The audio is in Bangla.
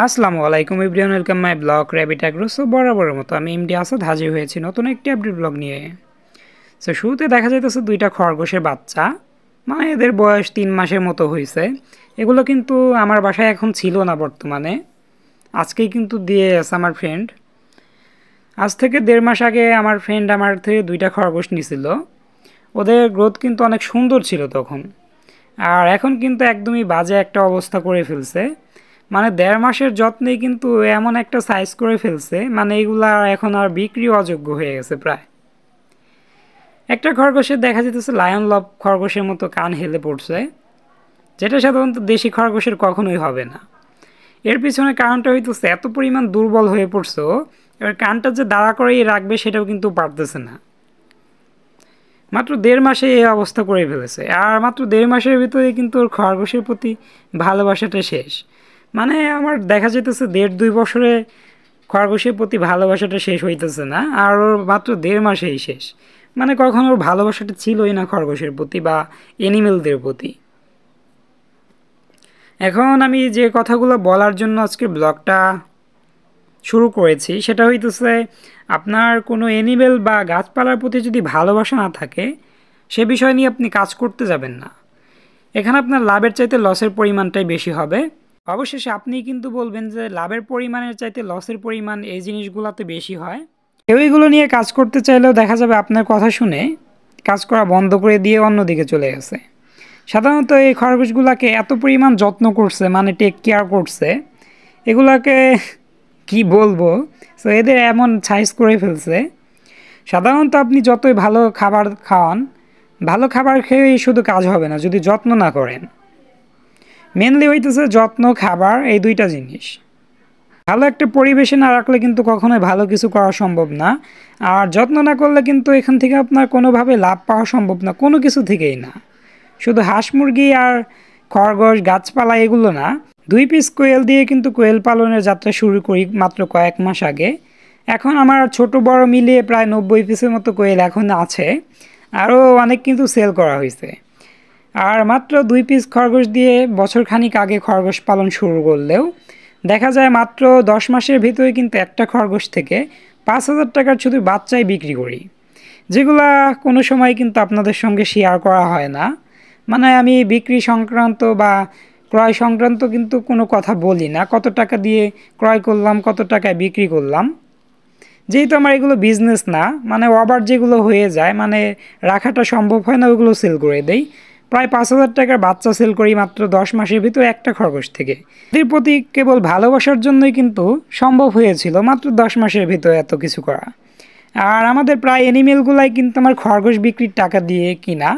আসসালামু আলাইকুম everyone, welcome my blog rabbit agro. So বরাবরের মতো আমি এমডি আসাদ হাজির হয়েছি নতুন একটি আপডেট ব্লগ নিয়ে। সো শুরুতে দেখা যাইতেছে দুইটা খরগোশের বাচ্চা, মানে এদের বয়স 3 মাসের মতো হয়েছে। এগুলো কিন্তু আমার বাসায় এখন ছিল না বর্তমানে, আজকেই কিন্তু দিয়ে আছে আমার ফ্রেন্ড। আজ থেকে 1.5 মাস আগে আমার ফ্রেন্ড আমার থেকে দুইটা খরগোশ নিছিল। ওদের গ্রোথ কিন্তু অনেক সুন্দর ছিল তখন, আর এখন কিন্তু একদমই বাজে একটা অবস্থা করে ফেলছে। মানে 1.5 মাসের যত্নেই কিন্তু এমন একটা সাইজ করে ফেলছে, মানে এগুলা এখন আর বিক্রি অযোগ্য হয়ে গেছে প্রায়। একটা খরগোশের দেখা যেতেছে লায়ন লব খরগোশের মতো কান হেলে পড়ছে, যেটা সাধারণত দেশি খরগোশের কখনোই হবে না। এর পিছনে কারণটা হইতেছে এত পরিমাণ দুর্বল হয়ে পড়ছে, এবার কানটা যে দাঁড়া করেই রাখবে সেটাও কিন্তু পারতেছে না। মাত্র 1.5 মাসে এই অবস্থা করে ফেলেছে, আর মাত্র 1.5 মাসের ভিতরে কিন্তু ওর খরগোশের প্রতি ভালোবাসাটা শেষ। মানে আমার দেখা যেতেছে 1.5-2 বছরে খরগোশের প্রতি ভালোবাসাটা শেষ হইতেছে না, আর ওর মাত্র 1.5 মাসেই শেষ। মানে কখনো ওর ভালোবাসাটা ছিলই না খরগোশের প্রতি বা অ্যানিমেলদের প্রতি। এখন আমি যে কথাগুলো বলার জন্য আজকে ব্লগটা শুরু করেছি সেটা হইতেছে, আপনার কোনো অ্যানিমেল বা গাছপালার প্রতি যদি ভালোবাসা না থাকে, সে বিষয় নিয়ে আপনি কাজ করতে যাবেন না। এখানে আপনার লাভের চাইতে লসের পরিমাণটাই বেশি হবে। অবশেষে আপনি কিন্তু বলবেন যে লাভের পরিমাণের চাইতে লসের পরিমাণ এই জিনিসগুলোতে বেশি হয়। কেউ এগুলো নিয়ে কাজ করতে চাইলেও দেখা যাবে আপনার কথা শুনে কাজ করা বন্ধ করে দিয়ে অন্যদিকে চলে গেছে। সাধারণত এই খরগোশগুলোকে এত পরিমাণ যত্ন করছে, মানে টেক কেয়ার করছে, এগুলাকে কি বলবো। সো এদের এমন সাইজ করে ফেলছে। সাধারণত আপনি যতই ভালো খাবার খাওয়ান, ভালো খাবার খেয়েই শুধু কাজ হবে না যদি যত্ন না করেন। মেনলি হইতেছে যত্ন, খাবার, এই দুইটা জিনিস ভালো একটা পরিবেশে না রাখলে কিন্তু কখনোই ভালো কিছু করা সম্ভব না। আর যত্ন না করলে কিন্তু এখান থেকে আপনার কোনোভাবে লাভ পাওয়া সম্ভব না, কোনো কিছু থেকেই না। শুধু হাঁস মুরগি আর খরগোশ গাছপালা এগুলো না, 2 পিস কোয়েল দিয়ে কিন্তু কোয়েল পালনের যাত্রা শুরু করি মাত্র কয়েক মাস আগে। এখন আমার ছোট বড় মিলিয়ে প্রায় 90 পিসের মতো কোয়েল এখন আছে, আরও অনেক কিন্তু সেল করা হয়েছে। আর মাত্র 2 পিস খরগোশ দিয়ে বছর খানিক আগে খরগোশ পালন শুরু করলেও দেখা যায় মাত্র 10 মাসের ভিতরে কিন্তু একটা খরগোশ থেকে 5,000 টাকার শুধু বাচ্চাই বিক্রি করি, যেগুলা কোনো সময় কিন্তু আপনাদের সঙ্গে শেয়ার করা হয় না। মানে আমি বিক্রি সংক্রান্ত বা ক্রয় সংক্রান্ত কিন্তু কোনো কথা বলি না, কত টাকা দিয়ে ক্রয় করলাম, কত টাকায় বিক্রি করলাম, যেহেতু আমার এগুলো বিজনেস না। মানে ওভার যেগুলো হয়ে যায়, মানে রাখাটা সম্ভব হয় না, ওইগুলো সেল করে দেই। প্রায় 5,000 টাকার বাচ্চা সেল করি মাত্র 10 মাসের ভিতরে একটা খরগোশ থেকে। এদের প্রতি কেবল ভালোবাসার জন্যই কিন্তু সম্ভব হয়েছিল মাত্র 10 মাসের ভিতরে এত কিছু করা। আর আমাদের প্রায় অ্যানিমেলগুলাই কিন্তু আমার খরগোশ বিক্রির টাকা দিয়ে কিনা।